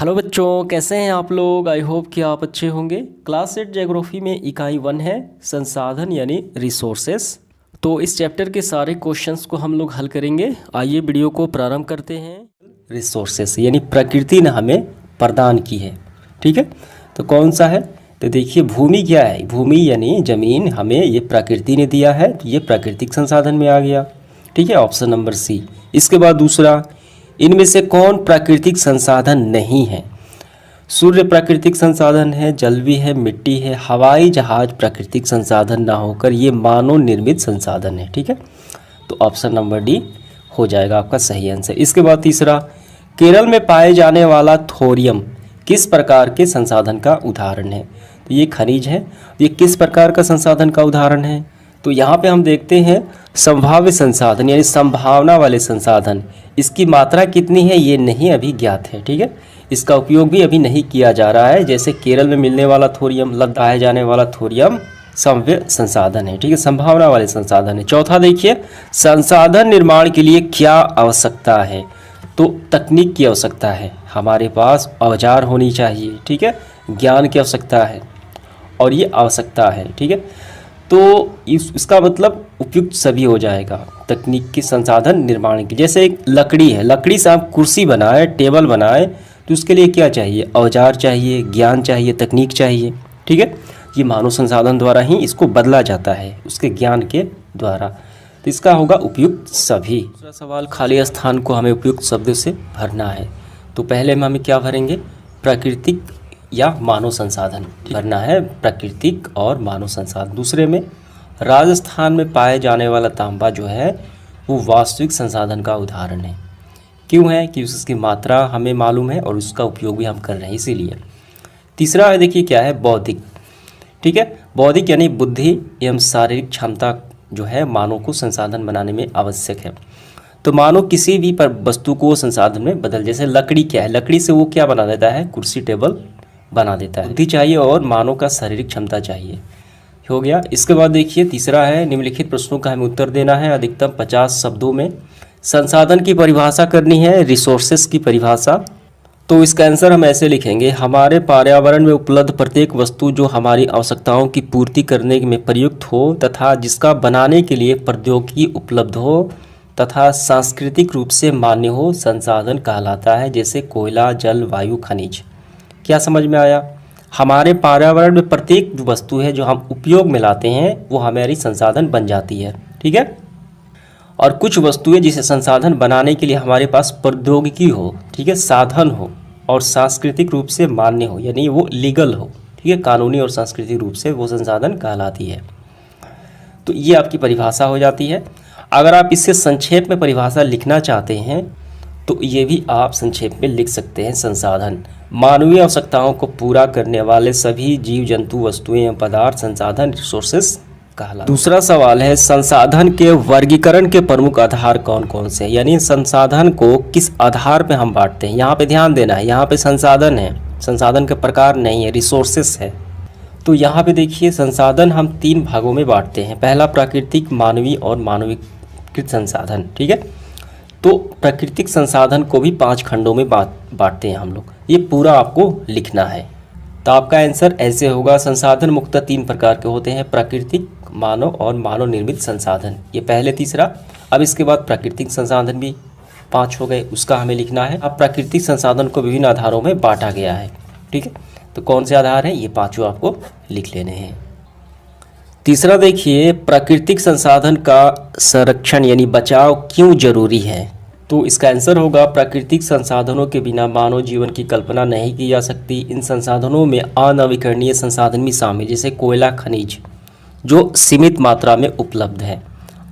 Hello बच्चों, कैसे हैं आप लोग। आई होप कि आप अच्छे होंगे। क्लास 8 ज्योग्राफी में इकाई 1 है संसाधन यानी रिसोर्सेस। तो इस चैप्टर के सारे क्वेश्चंस को हम लोग हल करेंगे। आइए वीडियो को प्रारंभ करते हैं। रिसोर्सेस यानी प्रकृति ने हमें प्रदान की है, ठीक है। तो कौन सा है, तो देखिए भूमि क्या है। भूमि यानी ज़मीन हमें ये प्रकृति ने दिया है, तो ये प्राकृतिक संसाधन में आ गया, ठीक है। Option number C. इसके बाद दूसरा, इनमें से कौन प्राकृतिक संसाधन नहीं है। सूर्य प्राकृतिक संसाधन है, जल भी है, मिट्टी है, हवाई जहाज प्राकृतिक संसाधन ना होकर ये मानव निर्मित संसाधन है, ठीक है। तो ऑप्शन नंबर डी हो जाएगा आपका सही आंसर। इसके बाद तीसरा, केरल में पाए जाने वाला थोरियम किस प्रकार के संसाधन का उदाहरण है। तो ये खनिज है, ये किस प्रकार का संसाधन का उदाहरण है। तो यहाँ पे हम देखते हैं संभाव्य संसाधन यानी संभावना वाले संसाधन, इसकी मात्रा कितनी है ये नहीं अभी ज्ञात है, ठीक है। इसका उपयोग भी अभी नहीं किया जा रहा है। जैसे केरल में मिलने वाला थोरियम, लगाए जाने वाला थोरियम संभाव्य संसाधन है, ठीक है, संभावना वाले संसाधन है। चौथा देखिए, संसाधन निर्माण के लिए क्या आवश्यकता है। तो तकनीक की आवश्यकता है, हमारे पास औजार होनी चाहिए, ठीक है, ज्ञान की आवश्यकता है और ये आवश्यकता है, ठीक है। तो इसका मतलब उपयुक्त सभी हो जाएगा तकनीक के संसाधन निर्माण की। जैसे एक लकड़ी है, लकड़ी से आप कुर्सी बनाए, टेबल बनाए, तो उसके लिए क्या चाहिए, औजार चाहिए, ज्ञान चाहिए, तकनीक चाहिए, ठीक है। ये मानव संसाधन द्वारा ही इसको बदला जाता है, उसके ज्ञान के द्वारा। तो इसका होगा उपयुक्त सभी। दूसरा सवाल, खाली स्थान को हमें उपयुक्त शब्द से भरना है। तो पहले में हमें क्या भरेंगे, प्राकृतिक या मानव संसाधन भरना है, प्राकृतिक और मानव संसाधन। दूसरे में, राजस्थान में पाए जाने वाला तांबा जो है वो वास्तविक संसाधन का उदाहरण है। क्यों है कि उसकी मात्रा हमें मालूम है और उसका उपयोग भी हम कर रहे हैं, इसीलिए। तीसरा है, देखिए क्या है, बौद्धिक, ठीक है। बौद्धिक यानी बुद्धि एवं शारीरिक क्षमता जो है मानव को संसाधन बनाने में आवश्यक है। तो मानव किसी भी पर वस्तु को संसाधन में बदल, जैसे लकड़ी क्या है, लकड़ी से वो क्या बना देता है, कुर्सी टेबल बना देता है। बुद्धि चाहिए और मानव का शारीरिक क्षमता चाहिए, हो गया। इसके बाद देखिए तीसरा है, निम्नलिखित प्रश्नों का हमें उत्तर देना है अधिकतम 50 शब्दों में। संसाधन की परिभाषा करनी है, रिसोर्सेस की परिभाषा। तो इसका आंसर हम ऐसे लिखेंगे, हमारे पर्यावरण में उपलब्ध प्रत्येक वस्तु जो हमारी आवश्यकताओं की पूर्ति करने में प्रयुक्त हो तथा जिसका बनाने के लिए प्रौद्योगिकी उपलब्ध हो तथा सांस्कृतिक रूप से मान्य हो, संसाधन कहलाता है। जैसे कोयला, जल, वायु, खनिज। क्या समझ में आया। हमारे पर्यावरण में प्रत्येक जो वस्तु है जो हम उपयोग में लाते हैं वो हमारी संसाधन बन जाती है, ठीक है। और कुछ वस्तुएं जिसे संसाधन बनाने के लिए हमारे पास प्रौद्योगिकी हो, ठीक है, साधन हो और सांस्कृतिक रूप से मान्य हो, यानी वो लीगल हो, ठीक है, कानूनी और सांस्कृतिक रूप से वो संसाधन कहलाती है। तो ये आपकी परिभाषा हो जाती है। अगर आप इससे संक्षेप में परिभाषा लिखना चाहते हैं तो ये भी आप संक्षेप में लिख सकते हैं। संसाधन मानवीय आवश्यकताओं को पूरा करने वाले सभी जीव जंतु, वस्तुएं एवं पदार्थ संसाधन रिसोर्सेस कहलाते हैं। दूसरा सवाल है, संसाधन के वर्गीकरण के प्रमुख आधार कौन कौन से हैं, यानी संसाधन को किस आधार पे हम बांटते हैं। यहाँ पे ध्यान देना है, यहाँ पे संसाधन है, संसाधन के प्रकार नहीं है, रिसोर्सेस है। तो यहाँ पे देखिए संसाधन हम 3 भागों में बांटते हैं। पहला प्राकृतिक, मानवीय और मानवीकृत संसाधन, ठीक है। तो प्राकृतिक संसाधन को भी 5 खंडों में बांटते हैं हम लोग। ये पूरा आपको लिखना है। तो आपका आंसर ऐसे होगा, संसाधन मुख्यतः 3 प्रकार के होते हैं, प्राकृतिक, मानव और मानव निर्मित संसाधन। ये पहले तीसरा। अब इसके बाद प्राकृतिक संसाधन भी 5 हो गए, उसका हमें लिखना है। अब प्राकृतिक संसाधन को विभिन्न आधारों में बांटा गया है, ठीक है। तो कौन से आधार हैं, ये 5 आपको लिख लेने हैं। तीसरा देखिए, प्राकृतिक संसाधन का संरक्षण यानी बचाव क्यों जरूरी है। तो इसका आंसर होगा, प्राकृतिक संसाधनों के बिना मानव जीवन की कल्पना नहीं की जा सकती। इन संसाधनों में अनवीकरणीय संसाधन भी शामिल, जैसे कोयला, खनिज, जो सीमित मात्रा में उपलब्ध है।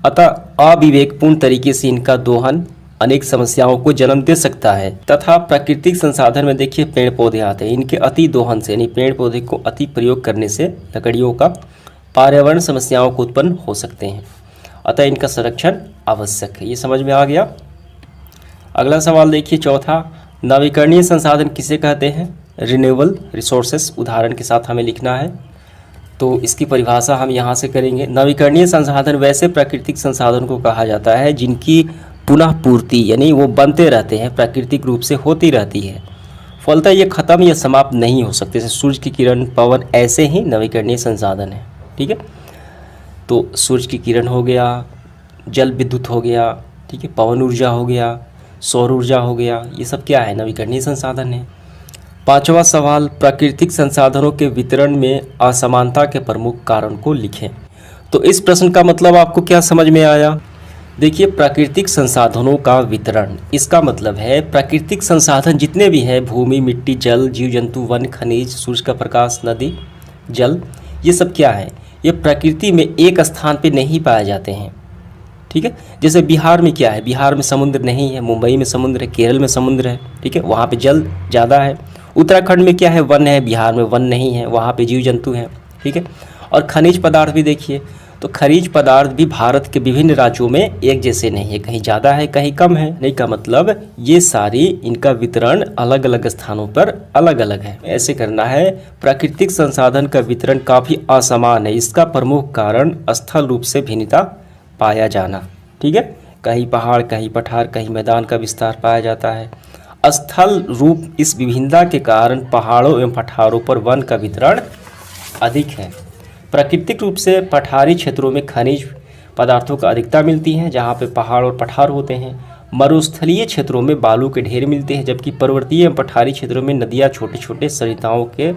अतः अविवेकपूर्ण तरीके से इनका दोहन अनेक समस्याओं को जन्म दे सकता है। तथा प्राकृतिक संसाधन में देखिए पेड़ पौधे आते हैं, इनके अति दोहन से यानी पेड़ पौधे को अति प्रयोग करने से लकड़ियों का पर्यावरण समस्याओं को उत्पन्न हो सकते हैं। अतः इनका संरक्षण आवश्यक है। ये समझ में आ गया। अगला सवाल देखिए चौथा, नवीकरणीय संसाधन किसे कहते हैं, रिन्यूएबल रिसोर्सेस। उदाहरण के साथ हमें लिखना है। तो इसकी परिभाषा हम यहाँ से करेंगे। नवीकरणीय संसाधन वैसे प्राकृतिक संसाधन को कहा जाता है जिनकी पुनः पूर्ति यानी वो बनते रहते हैं, प्राकृतिक रूप से होती रहती है फलतः ये खत्म या समाप्त नहीं हो सकते। जैसे सूर्य की किरण, पवन, ऐसे ही नवीकरणीय संसाधन है। ठीक है, तो सूर्य की किरण हो गया, जल विद्युत हो गया, ठीक है, पवन ऊर्जा हो गया, सौर ऊर्जा हो गया, ये सब क्या है? नवीकरणीय संसाधन है। पांचवा सवाल, प्राकृतिक संसाधनों के वितरण में असमानता के प्रमुख कारण को लिखें। तो इस प्रश्न का मतलब आपको क्या समझ में आया? देखिए, प्राकृतिक संसाधनों का वितरण, इसका मतलब है प्राकृतिक संसाधन जितने भी हैं, भूमि, मिट्टी, जल, जीव जंतु, वन, खनिज, सूर्य का प्रकाश, नदी, जल, ये सब क्या है? ये प्रकृति में एक स्थान पे नहीं पाए जाते हैं। ठीक है, जैसे बिहार में क्या है? बिहार में समुद्र नहीं है, मुंबई में समुद्र है, केरल में समुद्र है, ठीक है, वहाँ पे जल ज़्यादा है। उत्तराखंड में क्या है? वन है, बिहार में वन नहीं है, वहाँ पे जीव जंतु हैं। ठीक है, और खनिज पदार्थ भी देखिए, तो खनिज पदार्थ भी भारत के विभिन्न राज्यों में एक जैसे नहीं है, कहीं ज़्यादा है, कहीं कम है। नहीं का मतलब ये सारी, इनका वितरण अलग अलग स्थानों पर अलग अलग है। ऐसे करना है। प्राकृतिक संसाधन का वितरण काफ़ी असमान है, इसका प्रमुख कारण स्थल रूप से भिन्नता पाया जाना। ठीक है, कहीं पहाड़, कहीं पठार, कहीं मैदान का विस्तार पाया जाता है। स्थल रूप इस विभिन्नता के कारण पहाड़ों एवं पठारों पर वन का वितरण अधिक है। प्राकृतिक रूप से पठारी क्षेत्रों में खनिज पदार्थों का अधिकता मिलती है, जहाँ पे पहाड़ और पठार होते हैं। मरुस्थलीय क्षेत्रों में बालू के ढेर मिलते हैं, जबकि पर्वतीय एवं पठारी क्षेत्रों में नदियाँ छोटे छोटे सरिताओं के,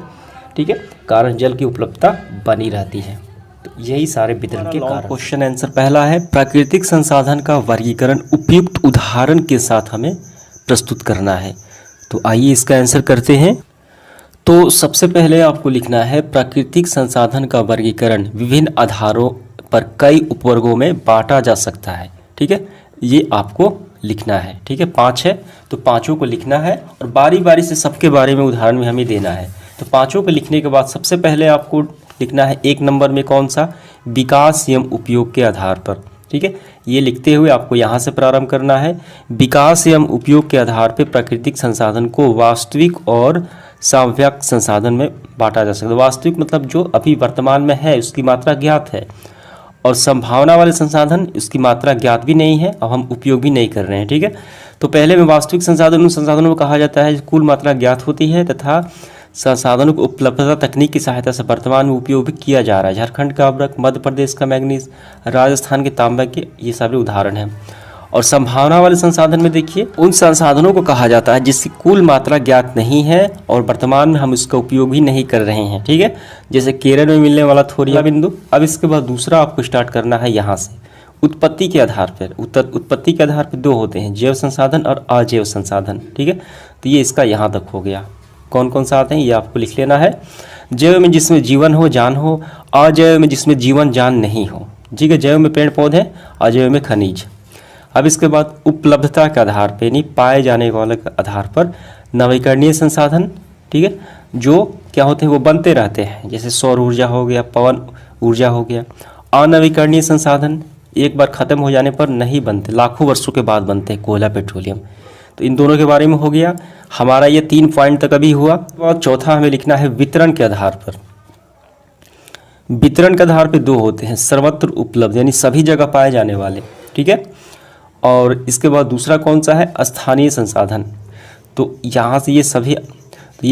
ठीक है, कारण जल की उपलब्धता बनी रहती है। तो यही सारे वितरण के कारण। क्वेश्चन आंसर पहला है, प्राकृतिक संसाधन का वर्गीकरण उपयुक्त उदाहरण के साथ हमें प्रस्तुत करना है। तो आइए इसका आंसर करते हैं। तो सबसे पहले आपको लिखना है, प्राकृतिक संसाधन का वर्गीकरण विभिन्न आधारों पर कई उपवर्गों में बांटा जा सकता है। ठीक है, ये आपको लिखना है। ठीक है, 5 है तो पांचों को लिखना है और बारी बारी से सबके बारे में उदाहरण में हमें देना है। तो पांचों को लिखने के बाद सबसे पहले आपको लिखना है 1 नंबर में कौन सा? विकास एवं उपयोग के आधार पर। ठीक है, ये लिखते हुए आपको यहाँ से प्रारंभ करना है। विकास एवं उपयोग के आधार पर प्राकृतिक संसाधन को वास्तविक और साम्यक संसाधन में बांटा जा सकता है। वास्तविक मतलब जो अभी वर्तमान में है उसकी मात्रा ज्ञात है, और संभावना वाले संसाधन उसकी मात्रा ज्ञात भी नहीं है और हम उपयोग भी नहीं कर रहे हैं। ठीक है, तो पहले में वास्तविक संसाधन उन संसाधनों को कहा जाता है कुल मात्रा ज्ञात होती है तथा संसाधनों को उपलब्धता तकनीक की सहायता से वर्तमान में उपयोग भी किया जा रहा है। झारखंड का अभ्रक, मध्य प्रदेश का मैग्नीज, राजस्थान के तांबा के, ये सभी उदाहरण हैं। और संभावना वाले संसाधन में देखिए, उन संसाधनों को कहा जाता है जिसकी कुल मात्रा ज्ञात नहीं है और वर्तमान में हम इसका उपयोग भी नहीं कर रहे हैं। ठीक है, जैसे केरल में मिलने वाला थोरिया बिंदु। अब इसके बाद दूसरा आपको स्टार्ट करना है यहाँ से, उत्पत्ति के आधार पर। उत्पत्ति के आधार पर 2 होते हैं, जैव संसाधन और अजैव संसाधन। ठीक है, तो ये इसका यहाँ तक हो गया। कौन कौन सा आते हैं ये आपको लिख लेना है। जैव में जिसमें जीवन हो, जान हो। अजैव में जिसमें जीवन, जान नहीं हो। ठीक है, जैव में पेड़ पौधे, अजैव में खनिज। अब इसके बाद उपलब्धता के आधार पर, यानी पाए जाने वाले के आधार पर नवीकरणीय संसाधन, ठीक है, जो क्या होते हैं वो बनते रहते हैं, जैसे सौर ऊर्जा हो गया, पवन ऊर्जा हो गया। अनवीकरणीय संसाधन एक बार ख़त्म हो जाने पर नहीं बनते, लाखों वर्षों के बाद बनते हैं, कोयला, पेट्रोलियम। तो इन दोनों के बारे में हो गया हमारा ये 3 पॉइंट तक अभी हुआ। और चौथा हमें लिखना है वितरण के आधार पर। वितरण के आधार पर 2 होते हैं, सर्वत्र उपलब्ध यानी सभी जगह पाए जाने वाले। ठीक है, और इसके बाद दूसरा कौन सा है? स्थानीय संसाधन। तो यहाँ से ये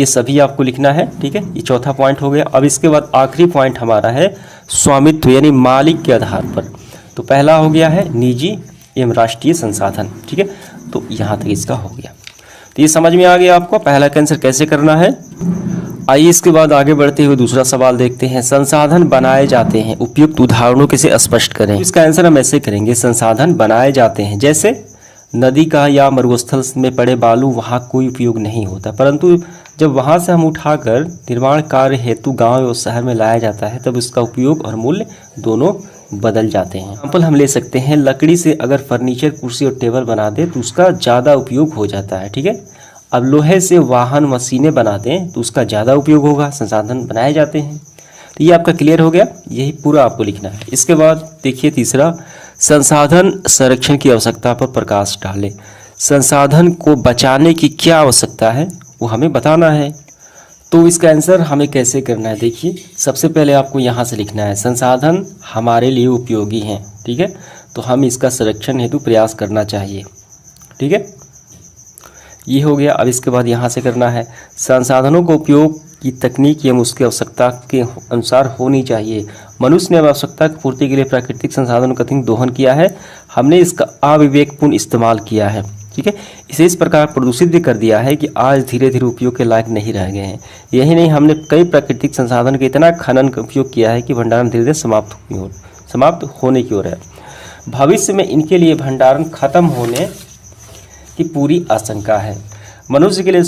सभी आपको लिखना है। ठीक है, ये चौथा पॉइंट हो गया। अब इसके बाद आखिरी पॉइंट हमारा है स्वामित्व यानी मालिक के आधार पर। तो पहला हो गया है निजी एवं राष्ट्रीय संसाधन। ठीक है, तो यहाँ तक इसका हो गया। तो ये समझ में आ गया आपको पहला का आंसर कैसे करना है। आइए इसके बाद आगे बढ़ते हुए दूसरा सवाल देखते हैं। संसाधन बनाए जाते हैं, उपयुक्त उदाहरणों के से स्पष्ट करें। इसका आंसर हम ऐसे करेंगे, संसाधन बनाए जाते हैं जैसे नदी का या मरुस्थल में पड़े बालू, वहाँ कोई उपयोग नहीं होता, परंतु जब वहाँ से हम उठाकर निर्माण कार्य हेतु गांव और शहर में लाया जाता है तब उसका उपयोग और मूल्य दोनों बदल जाते हैं। एग्जाम्पल हम ले सकते हैं, लकड़ी से अगर फर्नीचर, कुर्सी और टेबल बना दे तो उसका ज़्यादा उपयोग हो जाता है। ठीक है, अब लोहे से वाहन, मशीनें बना दें तो उसका ज़्यादा उपयोग होगा, संसाधन बनाए जाते हैं। तो ये आपका क्लियर हो गया, यही पूरा आपको लिखना है। इसके बाद देखिए तीसरा, संसाधन संरक्षण की आवश्यकता पर प्रकाश डालें। संसाधन को बचाने की क्या आवश्यकता है वो हमें बताना है। तो इसका आंसर हमें कैसे करना है, देखिए सबसे पहले आपको यहाँ से लिखना है, संसाधन हमारे लिए उपयोगी हैं। ठीक है, तो हम इसका संरक्षण हेतु प्रयास करना चाहिए। ठीक है, ये हो गया। अब इसके बाद यहाँ से करना है संसाधनों का उपयोग की तकनीक एवं उसकी आवश्यकता के अनुसार होनी चाहिए। मनुष्य ने आवश्यकता की पूर्ति के लिए प्राकृतिक संसाधनों का अधिक दोहन किया है, हमने इसका अविवेकपूर्ण इस्तेमाल किया है। ठीक है, इसे इस प्रकार प्रदूषित भी कर दिया है कि आज धीरे धीरे उपयोग के लायक नहीं रह गए हैं। यही नहीं, हमने कई प्राकृतिक संसाधन का इतना खनन का उपयोग किया है कि भंडारण धीरे धीरे समाप्त होने की ओर है। भविष्य में इनके लिए भंडारण खत्म होने की पूरी आशंका है। मनुष्य के लिए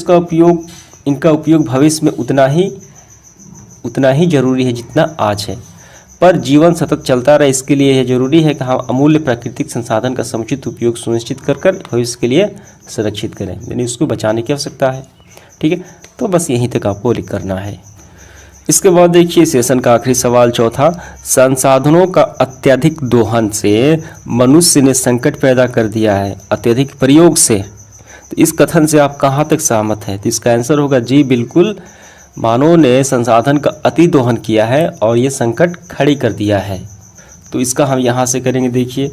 इनका उपयोग भविष्य में उतना ही जरूरी है जितना आज है, पर जीवन सतत चलता रहे इसके लिए यह जरूरी है कि हम अमूल्य प्राकृतिक संसाधन का समुचित उपयोग सुनिश्चित कर भविष्य के लिए संरक्षित करें, यानी उसको बचाने की आवश्यकता है। ठीक है, तो बस यहीं तक आपको लिख करना है। इसके बाद देखिए सेशन का आखिरी सवाल चौथा, संसाधनों का अत्यधिक दोहन से मनुष्य ने संकट पैदा कर दिया है अत्यधिक प्रयोग से। तो इस कथन से आप कहाँ तक सहमत हैं? तो इसका आंसर होगा जी बिल्कुल, मानव ने संसाधन का अति दोहन किया है और ये संकट खड़ी कर दिया है। तो इसका हम यहाँ से करेंगे, देखिए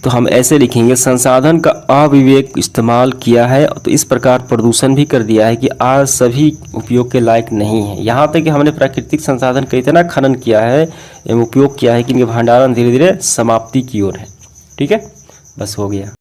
तो हम ऐसे लिखेंगे संसाधन का अविवेक इस्तेमाल किया है तो इस प्रकार प्रदूषण भी कर दिया है कि आज सभी उपयोग के लायक नहीं है। यहाँ तक कि हमने प्राकृतिक संसाधन का इतना खनन किया है एवं उपयोग किया है कि इनके भंडारण धीरे धीरे समाप्ति की ओर है। ठीक है, बस हो गया।